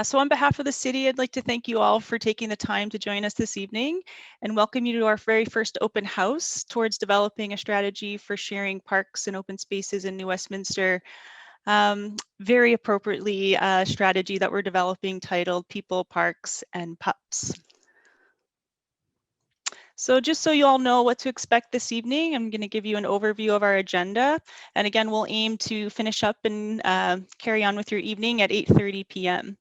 So on behalf of the city, I'd like to thank you all for taking the time to join us this evening and welcome you to our very first open house towards developing a strategy for sharing parks and open spaces in New Westminster. Very appropriately, a strategy that we're developing titled People, Parks, and Pups. So just so you all know what to expect this evening, I'm going to give you an overview of our agenda. And again, we'll aim to finish up and carry on with your evening at 8:30 p.m.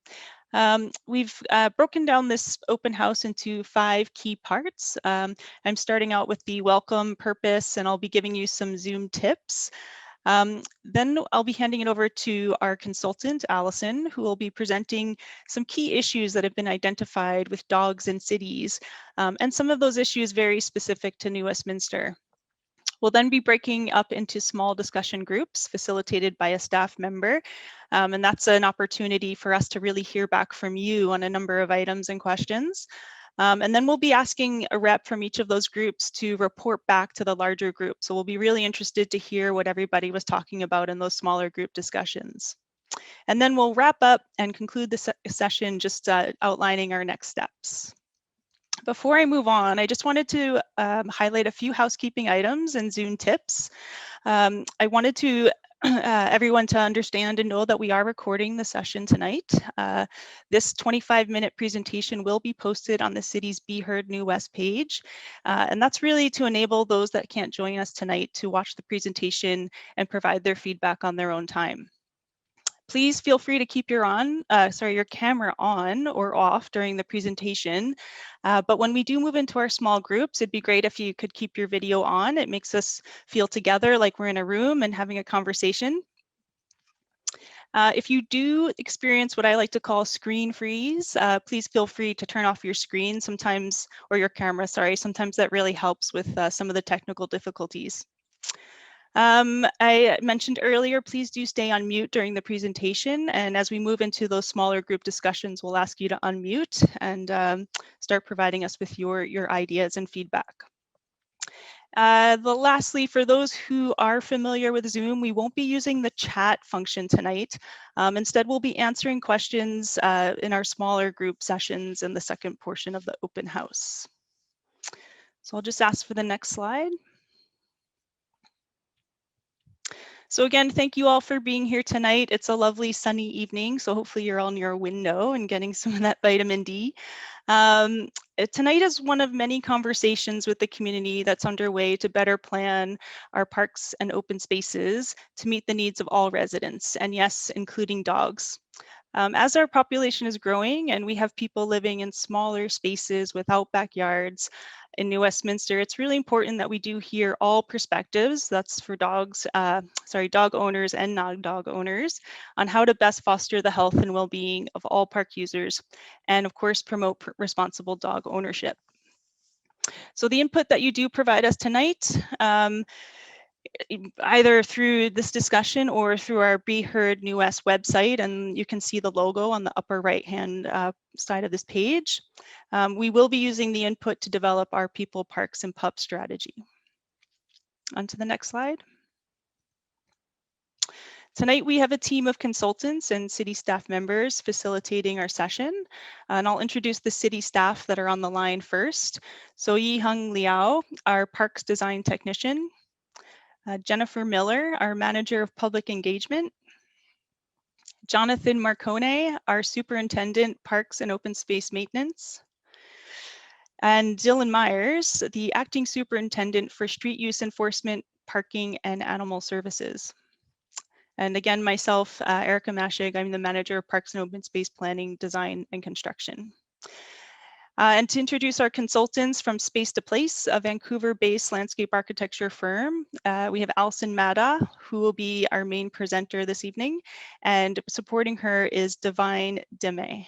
We've broken down this open house into 5 key parts. I'm starting out with the welcome purpose, and I'll be giving you some Zoom tips. Then I'll be handing it over to our consultant, Allison, who will be presenting some key issues that have been identified with dogs in cities, and some of those issues very specific to New Westminster. We'll then be breaking up into small discussion groups facilitated by a staff member. And that's an opportunity for us to really hear back from you on a number of items and questions. And then we'll be asking a rep from each of those groups to report back to the larger group. So we'll be really interested to hear what everybody was talking about in those smaller group discussions. And then we'll wrap up and conclude the session just outlining our next steps. Before I move on, I just wanted to highlight a few housekeeping items and Zoom tips. I wanted to everyone to understand and know that we are recording the session tonight. This 25-minute presentation will be posted on the city's Be Heard New West page. And that's really to enable those that can't join us tonight to watch the presentation and provide their feedback on their own time. Please feel free to keep your camera on or off during the presentation. But when we do move into our small groups, it'd be great if you could keep your video on. It makes us feel together like we're in a room and having a conversation. If you do experience what I like to call screen freeze, please feel free to turn off your screen sometimes, or your camera, sorry. Sometimes that really helps with some of the technical difficulties. I mentioned earlier, please do stay on mute during the presentation. And as we move into those smaller group discussions, we'll ask you to unmute and start providing us with your ideas and feedback. Lastly, for those who are familiar with Zoom, we won't be using the chat function tonight. Instead, we'll be answering questions in our smaller group sessions in the second portion of the open house. So I'll just ask for the next slide. So again, thank you all for being here tonight. It's a lovely sunny evening, so hopefully you're on your window and getting some of that vitamin D. Tonight is one of many conversations with the community that's underway to better plan our parks and open spaces to meet the needs of all residents, and yes, including dogs. As our population is growing and we have people living in smaller spaces without backyards in New Westminster, it's really important that we do hear all perspectives, that's for dog owners and non-dog owners, on how to best foster the health and well-being of all park users, and of course, promote responsible dog ownership. So the input that you do provide us tonight, either through this discussion or through our Be Heard New West website, and you can see the logo on the upper right-hand side of this page. We will be using the input to develop our People, Parks, and Pups strategy. On to the next slide. Tonight we have a team of consultants and city staff members facilitating our session, and I'll introduce the city staff that are on the line first. So Yi-Hung Liao, our Parks Design Technician, Jennifer Miller, our Manager of Public Engagement, Jonathan Marcone, our Superintendent, Parks and Open Space Maintenance, and Dylan Myers, the Acting Superintendent for Street Use Enforcement, Parking, and Animal Services. And again, myself, Erica Mashig, I'm the Manager of Parks and Open Space Planning, Design, and Construction. And to introduce our consultants from Space to Place, a Vancouver-based landscape architecture firm, we have Alison Mada, who will be our main presenter this evening, and supporting her is Divine Deme.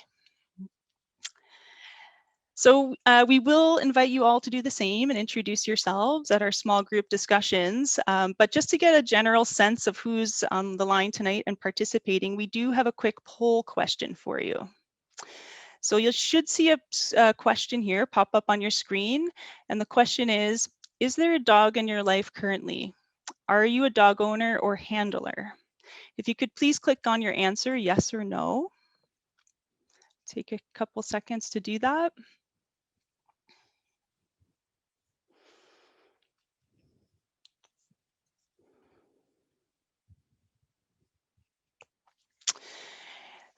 So we will invite you all to do the same and introduce yourselves at our small group discussions. But just to get a general sense of who's on the line tonight and participating, we do have a quick poll question for you. So you should see a question here pop up on your screen. And the question is there a dog in your life currently? Are you a dog owner or handler? If you could please click on your answer, yes or no. Take a couple seconds to do that.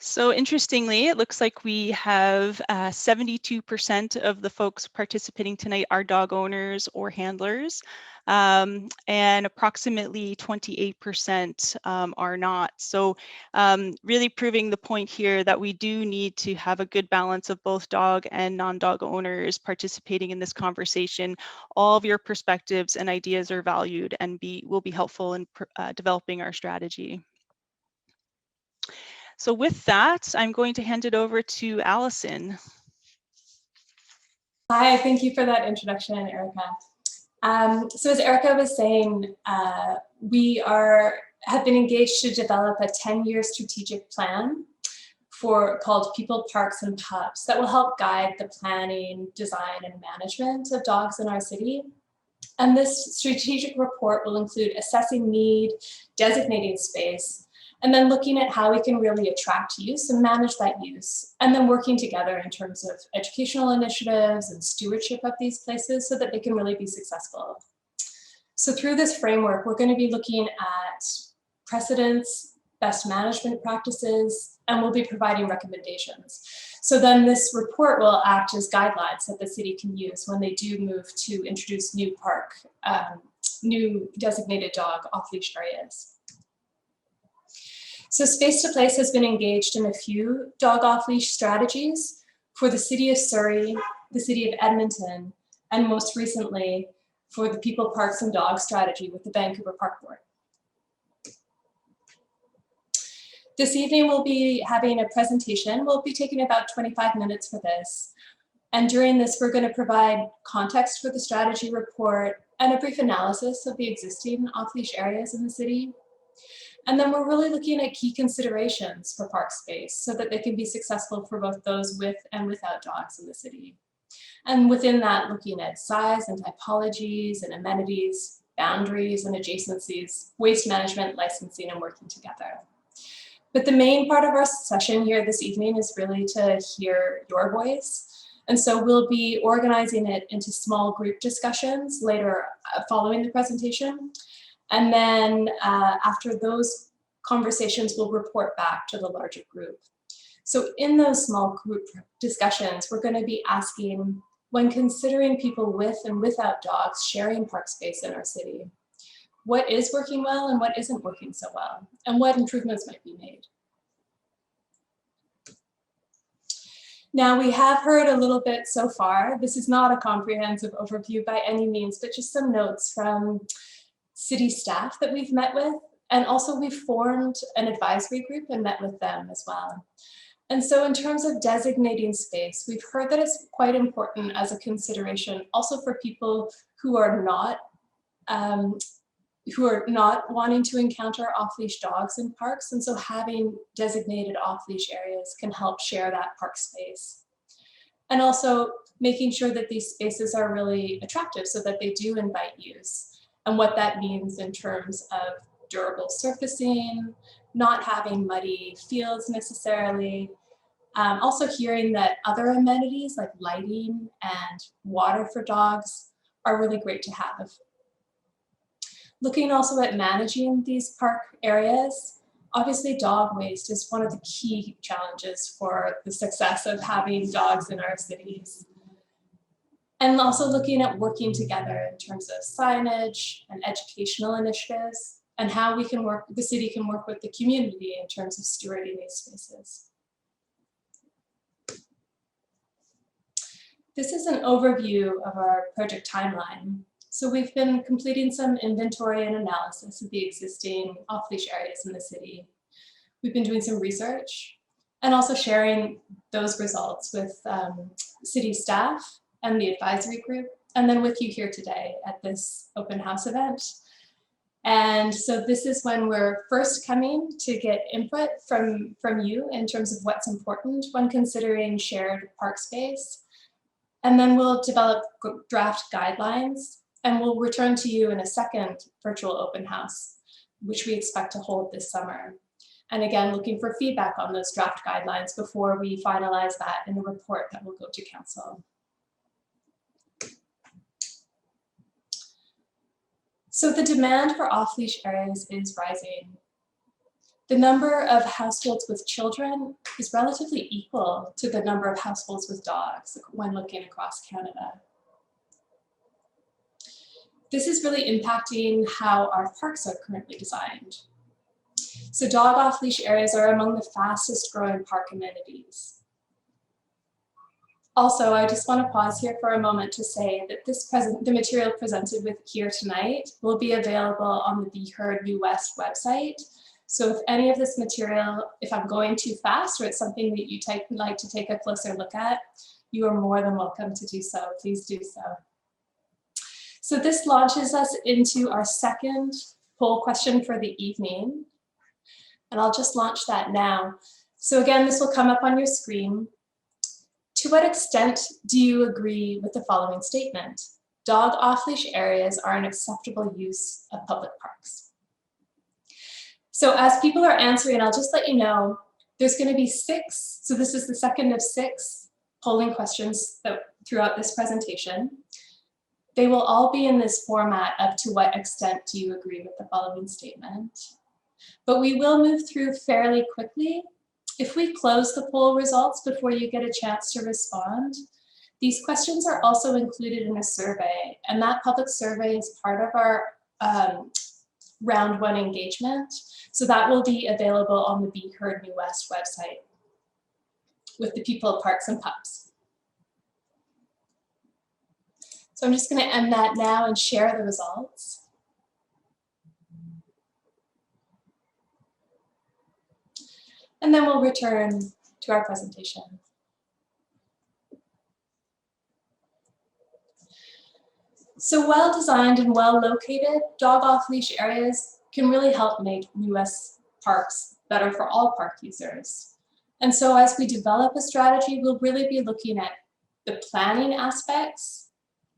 So interestingly, it looks like we have 72% of the folks participating tonight are dog owners or handlers, and approximately 28% are not. So really proving the point here that we do need to have a good balance of both dog and non-dog owners participating in this conversation. All of your perspectives and ideas are valued and will be helpful in developing our strategy. So with that, I'm going to hand it over to Allison. Hi, thank you for that introduction, Erica. So as Erica was saying, we have been engaged to develop a 10-year strategic plan called People, Parks, and Pups that will help guide the planning, design, and management of dogs in our city. And this strategic report will include assessing need, designating space, and then looking at how we can really attract use and manage that use, and then working together in terms of educational initiatives and stewardship of these places so that they can really be successful. So through this framework, we're going to be looking at precedents, best management practices, and we'll be providing recommendations. So then this report will act as guidelines that the city can use when they do move to introduce new designated dog off-leash areas. So Space to Place has been engaged in a few dog off-leash strategies for the city of Surrey, the city of Edmonton, and most recently for the People, Parks, and Dogs strategy with the Vancouver Park Board. This evening we'll be having a presentation. We'll be taking about 25 minutes for this. And during this, we're going to provide context for the strategy report and a brief analysis of the existing off-leash areas in the city. And then we're really looking at key considerations for park space so that they can be successful for both those with and without dogs in the city. And within that, looking at size and typologies and amenities, boundaries and adjacencies, waste management, licensing, and working together. But the main part of our session here this evening is really to hear your voice. And so we'll be organizing it into small group discussions later following the presentation. And then after those conversations, we'll report back to the larger group. So in those small group discussions, we're going to be asking, when considering people with and without dogs sharing park space in our city, what is working well and what isn't working so well, and what improvements might be made. Now, we have heard a little bit so far. This is not a comprehensive overview by any means, but just some notes from city staff that we've met with, and also we've formed an advisory group and met with them as well. And so in terms of designating space, we've heard that it's quite important as a consideration also for people who are not wanting to encounter off-leash dogs in parks. And so having designated off-leash areas can help share that park space. And also making sure that these spaces are really attractive so that they do invite use. And what that means in terms of durable surfacing, not having muddy fields necessarily. Also hearing that other amenities like lighting and water for dogs are really great to have. Looking also at managing these park areas, obviously dog waste is one of the key challenges for the success of having dogs in our cities. And also looking at working together in terms of signage and educational initiatives and how we can work, the city can work with the community in terms of stewarding these spaces. This is an overview of our project timeline. So we've been completing some inventory and analysis of the existing off-leash areas in the city. We've been doing some research and also sharing those results with city staff and the advisory group, and then with you here today at this open house event. And so this is when we're first coming to get input from you in terms of what's important when considering shared park space. And then we'll develop draft guidelines, and we'll return to you in a second virtual open house, which we expect to hold this summer. And again, looking for feedback on those draft guidelines before we finalize that in a report that will go to council. So the demand for off-leash areas is rising. The number of households with children is relatively equal to the number of households with dogs when looking across Canada. This is really impacting how our parks are currently designed. So dog off-leash areas are among the fastest growing park amenities. Also, I just want to pause here for a moment to say that the material presented with here tonight will be available on the Be Heard New West website. So if any of this material, if I'm going too fast or it's something that you'd like to take a closer look at, you are more than welcome to do so. Please do so. So this launches us into our second poll question for the evening. And I'll just launch that now. So again, this will come up on your screen. To what extent do you agree with the following statement? Dog off-leash areas are an acceptable use of public parks. So as people are answering, I'll just let you know, there's going to be 6. So this is the second of 6 polling questions throughout this presentation. They will all be in this format of to what extent do you agree with the following statement. But we will move through fairly quickly. If we close the poll results before you get a chance to respond, these questions are also included in a survey, and that public survey is part of our round 1 engagement. So that will be available on the Be Heard New West website with the people of Parks and Pups. So I'm just going to end that now and share the results. And then we'll return to our presentation. So well-designed and well-located dog off-leash areas can really help make US parks better for all park users. And so as we develop a strategy, we'll really be looking at the planning aspects,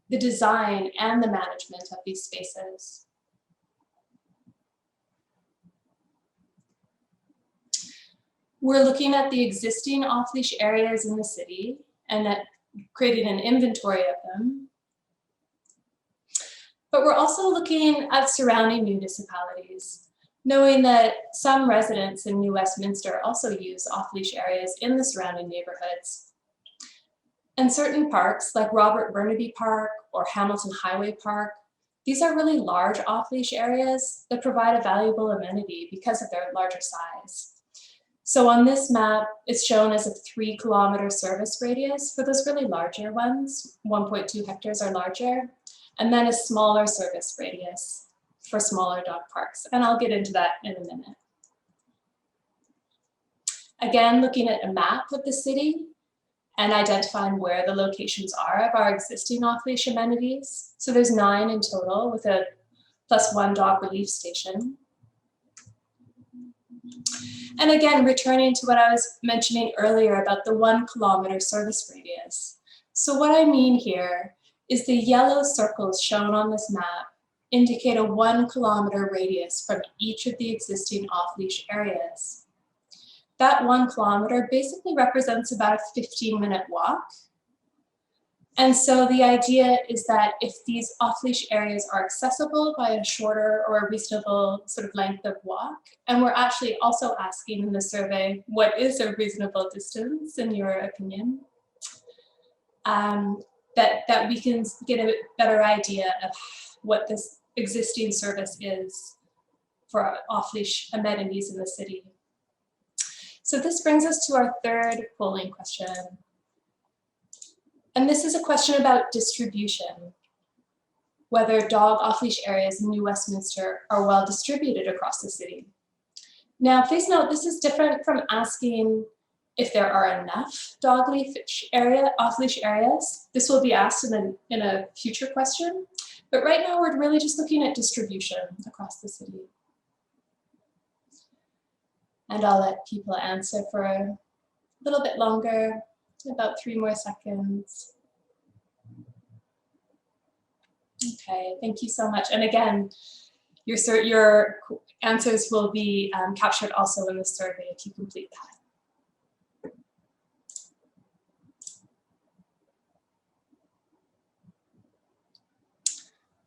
the design, and the management of these spaces. We're looking at the existing off-leash areas in the city and at creating an inventory of them. But we're also looking at surrounding municipalities, knowing that some residents in New Westminster also use off-leash areas in the surrounding neighborhoods. And certain parks, like Robert Burnaby Park or Hamilton Highway Park, these are really large off-leash areas that provide a valuable amenity because of their larger size. So on this map, it's shown as a 3-kilometer service radius for those really larger ones, 1.2 hectares or larger, and then a smaller service radius for smaller dog parks. And I'll get into that in a minute. Again, looking at a map of the city and identifying where the locations are of our existing off-leash amenities. So there's 9 in total with a +1 dog relief station. And again, returning to what I was mentioning earlier about the 1-kilometer service radius. So what I mean here is the yellow circles shown on this map indicate a 1-kilometer radius from each of the existing off-leash areas. That 1 kilometer basically represents about a 15-minute walk. And so the idea is that if these off-leash areas are accessible by a shorter or a reasonable sort of length of walk, and we're actually also asking in the survey, what is a reasonable distance in your opinion? That we can get a better idea of what this existing service is for off-leash amenities in the city. So this brings us to our third polling question. And this is a question about distribution, whether dog off-leash areas in New Westminster are well distributed across the city. Now, please note, this is different from asking if there are enough dog off-leash areas. This will be asked in a future question, but right now we're really just looking at distribution across the city. And I'll let people answer for a little bit longer, about 3 more seconds. Okay, thank you so much. And again, your answers will be captured also in the survey if you complete that.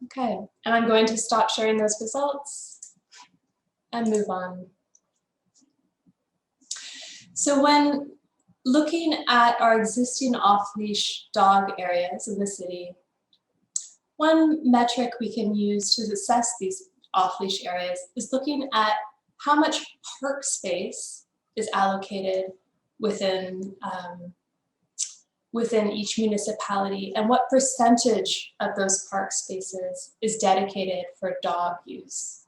Okay, and I'm going to stop sharing those results and move on. So when looking at our existing off-leash dog areas in the city, one metric we can use to assess these off-leash areas is looking at how much park space is allocated within each municipality and what percentage of those park spaces is dedicated for dog use.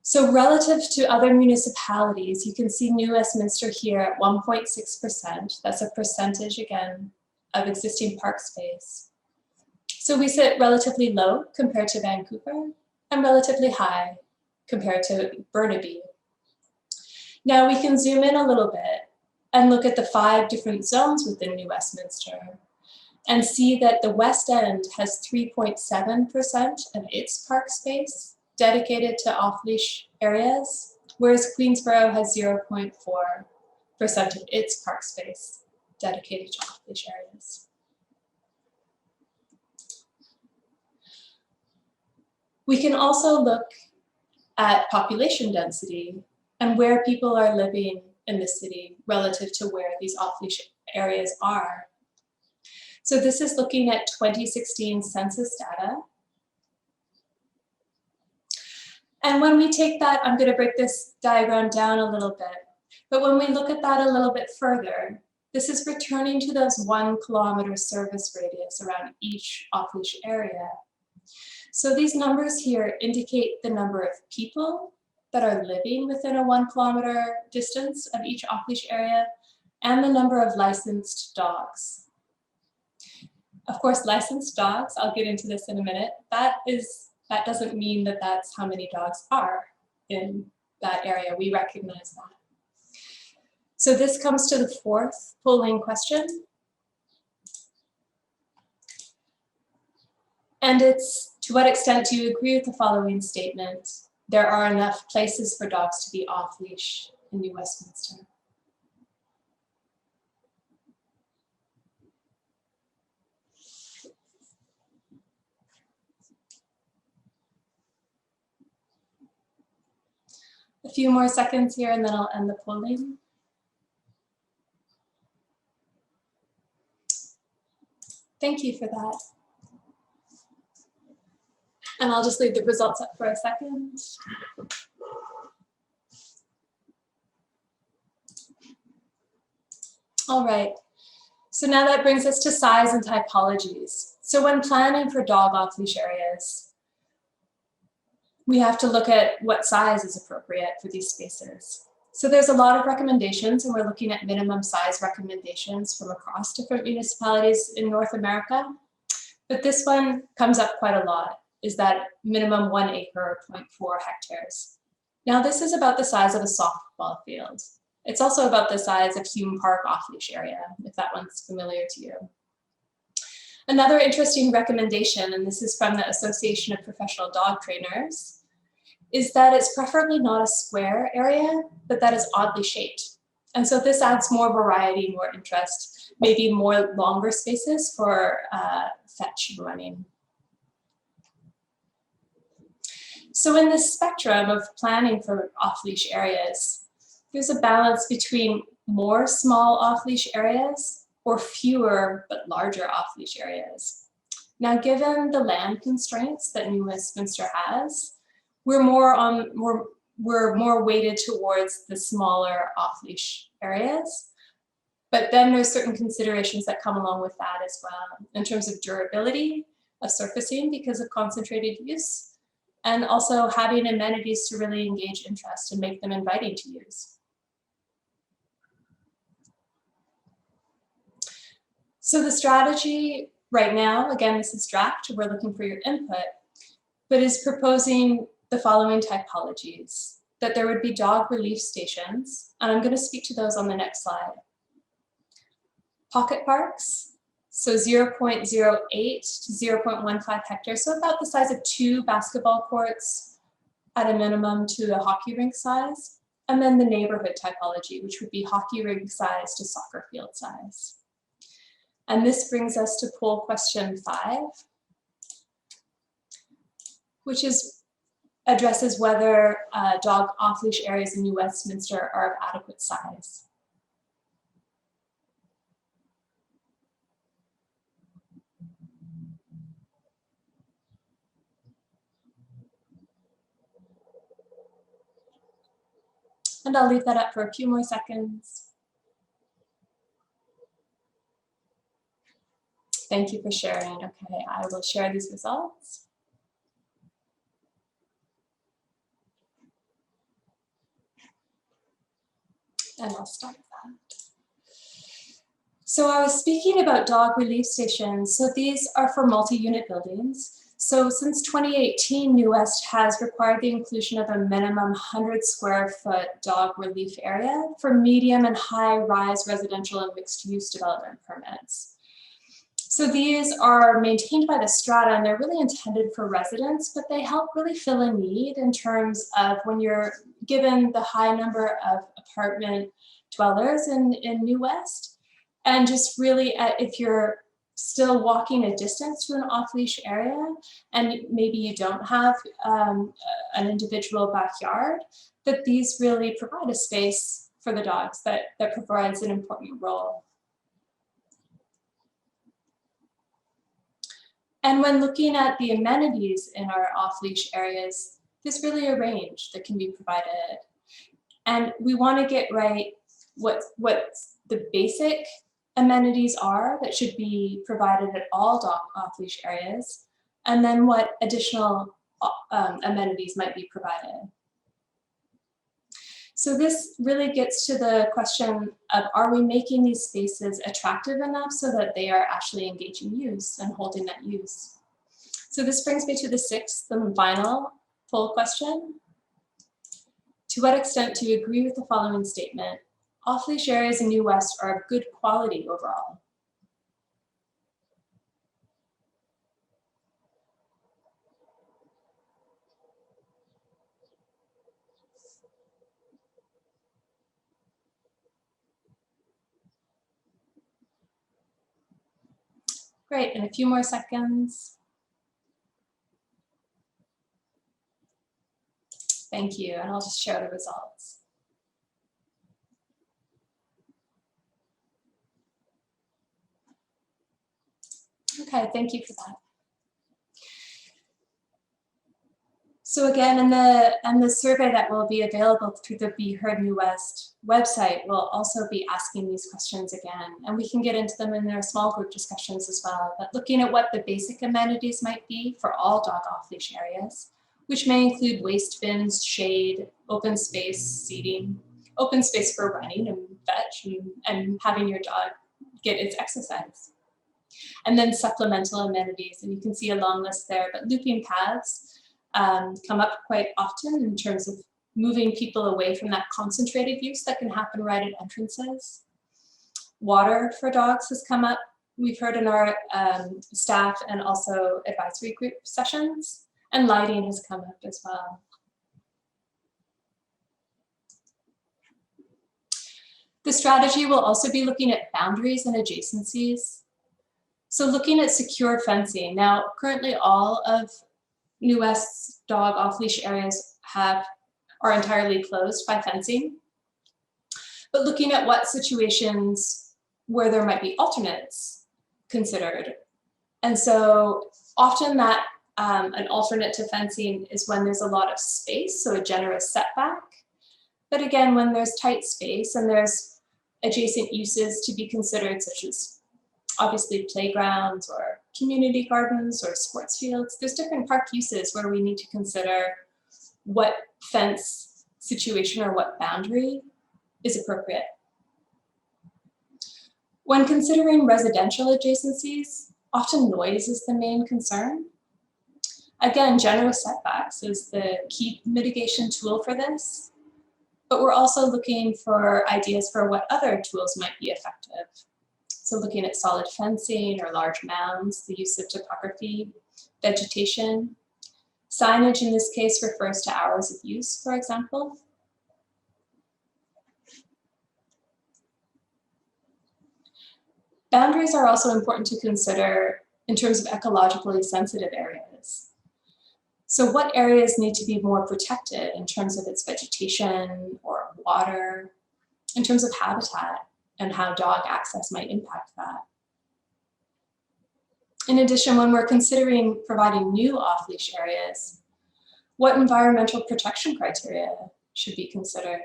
So relative to other municipalities, you can see New Westminster here at 1.6%. That's a percentage, again, of existing park space. So we sit relatively low compared to Vancouver and relatively high compared to Burnaby. Now we can zoom in a little bit and look at the 5 different zones within New Westminster and see that the West End has 3.7% of its park space dedicated to off-leash areas, whereas Queensborough has 0.4% of its park space dedicated to off-leash areas. We can also look at population density and where people are living in the city relative to where these off-leash areas are. So this is looking at 2016 census data. And when we take that, I'm going to break this diagram down a little bit, but when we look at that a little bit further, this is returning to those 1 kilometer service radius around each off-leash area. So these numbers here indicate the number of people that are living within a 1 kilometer distance of each off-leash area and the number of licensed dogs. Of course, licensed dogs, I'll get into this in a minute, that doesn't mean that that's how many dogs are in that area. We recognize that. So this comes to the 4th polling question. And it's, to what extent do you agree with the following statement? There are enough places for dogs to be off-leash in New Westminster. A few more seconds here and then I'll end the polling. Thank you for that. And I'll just leave the results up for a second. All right, so now that brings us to size and typologies. So when planning for dog off-leash areas, we have to look at what size is appropriate for these spaces. So there's a lot of recommendations, and we're looking at minimum size recommendations from across different municipalities in North America. But this one comes up quite a lot, is that minimum 1 acre or 0.4 hectares. Now this is about the size of a softball field. It's also about the size of Hume Park off-leash area, if that one's familiar to you. Another interesting recommendation, and this is from the Association of Professional Dog Trainers, is that it's preferably not a square area, but that is oddly shaped. And so this adds more variety, more interest, maybe more longer spaces for fetch running. So in this spectrum of planning for off-leash areas, there's a balance between more small off-leash areas or fewer but larger off-leash areas. Now, given the land constraints that New Westminster has, we're more weighted towards the smaller off-leash areas. But then there's certain considerations that come along with that as well, in terms of durability of surfacing because of concentrated use, and also having amenities to really engage interest and make them inviting to use. So the strategy right now, again, this is draft, we're looking for your input, but is proposing the following typologies: that there would be dog relief stations, and I'm going to speak to those on the next slide. Pocket parks, So 0.08 to 0.15 hectares, so about the size of 2 basketball courts at a minimum to a hockey rink size. And then the neighborhood typology, which would be hockey rink size to soccer field size. And this brings us to poll question 5, which addresses whether dog off-leash areas in New Westminster are of adequate size. And I'll leave that up for a few more seconds. Thank you for sharing. Okay, I will share these results. And I'll start that. So I was speaking about dog relief stations. So these are for multi-unit buildings. So since 2018, New West has required the inclusion of a minimum 100 square foot dog relief area for medium and high rise residential and mixed use development permits. So these are maintained by the strata and they're really intended for residents, but they help really fill a need in terms of when you're given the high number of apartment dwellers in New West. And just really if you're still walking a distance to an off-leash area and maybe you don't have an individual backyard, that these really provide a space for the dogs that provides an important role. And when looking at the amenities in our off-leash areas, there's really a range that can be provided. And we want to get right what the basic amenities are that should be provided at all dog off-leash areas, and then what additional amenities might be provided. So this really gets to the question of, are we making these spaces attractive enough so that they are actually engaging use and holding that use? So this brings me to the 6th and final poll question. To what extent do you agree with the following statement? Off-leash areas in New West are of good quality overall. Great, and a few more seconds. Thank you, and I'll just share the results. Okay, thank you for that. So again, in the survey that will be available through the Be Heard New West website, we'll also be asking these questions again, and we can get into them in their small group discussions as well. But looking at what the basic amenities might be for all dog off-leash areas, which may include waste bins, shade, open space, seating, open space for running and fetch, and having your dog get its exercise. And then supplemental amenities, and you can see a long list there, but looping paths come up quite often in terms of moving people away from that concentrated use that can happen right at entrances. Water for dogs has come up. We've heard in our staff and also advisory group sessions, and lighting has come up as well. The strategy will also be looking at boundaries and adjacencies. So looking at secured fencing. Now, currently all of New West's dog off-leash areas are entirely closed by fencing. But looking at what situations where there might be alternates considered. And so often that an alternate to fencing is when there's a lot of space, so a generous setback. But again, when there's tight space and there's adjacent uses to be considered, such as obviously playgrounds or community gardens or sports fields, there's different park uses where we need to consider what fence situation or what boundary is appropriate. When considering residential adjacencies, often noise is the main concern. Again, generous setbacks is the key mitigation tool for this, but we're also looking for ideas for what other tools might be effective. So looking at solid fencing or large mounds, the use of topography, vegetation. Signage in this case refers to hours of use, for example. Boundaries are also important to consider in terms of ecologically sensitive areas. So what areas need to be more protected in terms of its vegetation or water, in terms of habitat and how dog access might impact that. In addition, when we're considering providing new off-leash areas, what environmental protection criteria should be considered?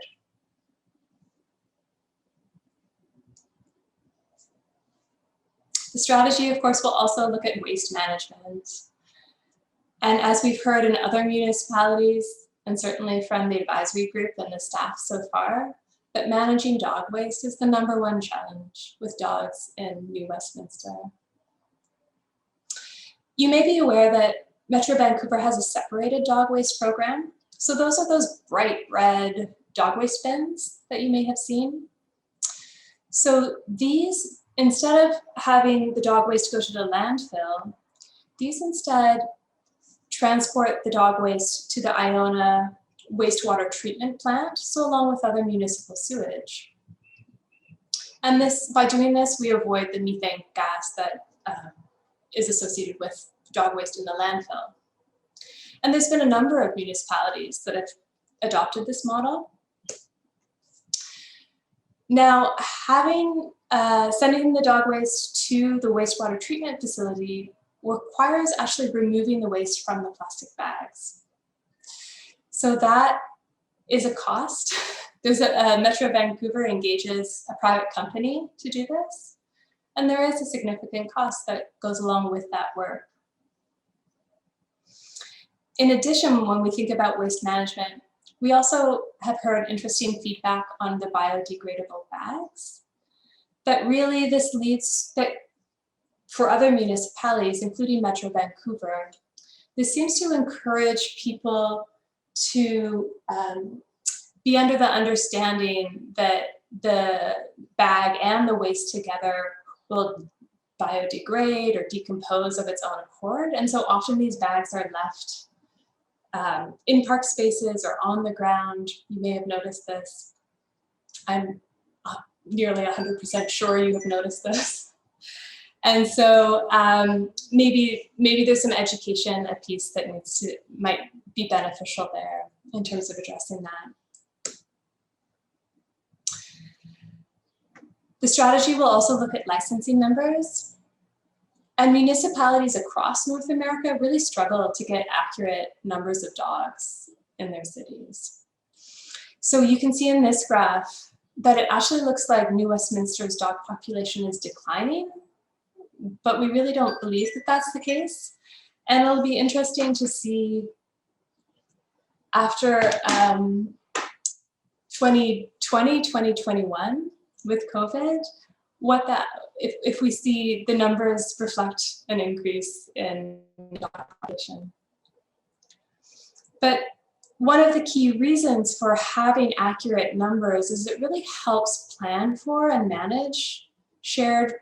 The strategy, of course, will also look at waste management. And as we've heard in other municipalities, and certainly from the advisory group and the staff so far, that managing dog waste is the #1 challenge with dogs in New Westminster. You may be aware that Metro Vancouver has a separated dog waste program. So those are those bright red dog waste bins that you may have seen. So these, instead of having the dog waste go to the landfill, these instead transport the dog waste to the Iona wastewater treatment plant, so along with other municipal sewage. And this, by doing this, we avoid the methane gas that is associated with dog waste in the landfill. And there's been a number of municipalities that have adopted this model. Now, sending the dog waste to the wastewater treatment facility requires actually removing the waste from the plastic bags. So that is a cost. There's Metro Vancouver engages a private company to do this. And there is a significant cost that goes along with that work. In addition, when we think about waste management, we also have heard interesting feedback on the biodegradable bags. That really this leads, that for other municipalities, including Metro Vancouver, this seems to encourage people to be under the understanding that the bag and the waste together will biodegrade or decompose of its own accord. And so often these bags are left in park spaces or on the ground. You may have noticed this. I'm nearly 100% sure you have noticed this. And so maybe there's some education, a piece that might be beneficial there in terms of addressing that. The strategy will also look at licensing numbers. And municipalities across North America really struggle to get accurate numbers of dogs in their cities. So you can see in this graph that it actually looks like New Westminster's dog population is declining, but we really don't believe that that's the case. And it'll be interesting to see after 2020, 2021 with COVID, what that, if we see the numbers reflect an increase in dog population. But one of the key reasons for having accurate numbers is it really helps plan for and manage shared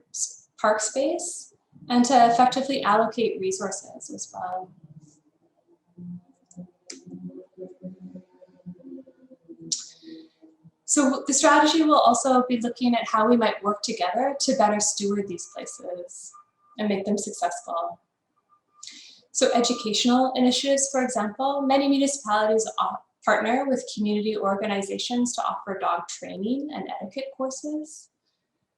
park space and to effectively allocate resources as well. So the strategy will also be looking at how we might work together to better steward these places and make them successful. So educational initiatives, for example, many municipalities partner with community organizations to offer dog training and etiquette courses.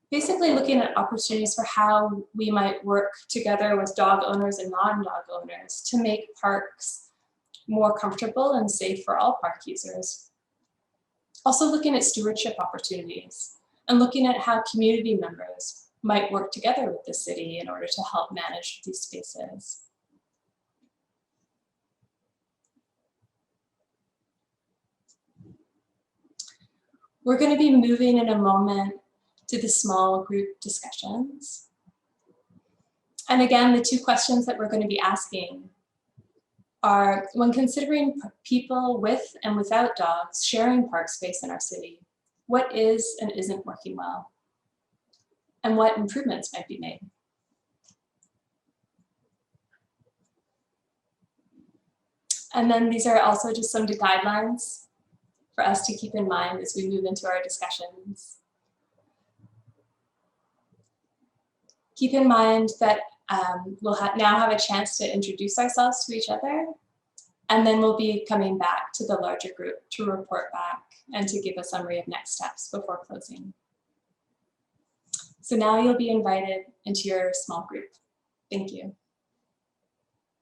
Basically looking at opportunities for how we might work together with dog owners and non-dog owners to make parks more comfortable and safe for all park users. Also looking at stewardship opportunities and looking at how community members might work together with the city in order to help manage these spaces. We're going to be moving in a moment to the small group discussions. And again, the two questions that we're going to be asking are, when considering people with and without dogs sharing park space in our city, what is and isn't working well? and what improvements might be made. And then these are also just some now for us to keep in mind as we move into our discussions. Keep in mind that we'll now have a chance to introduce ourselves to each other, and then we'll be coming back to the larger group to report back and to give a summary of next steps before closing. So now you'll be invited into your small group. Thank you.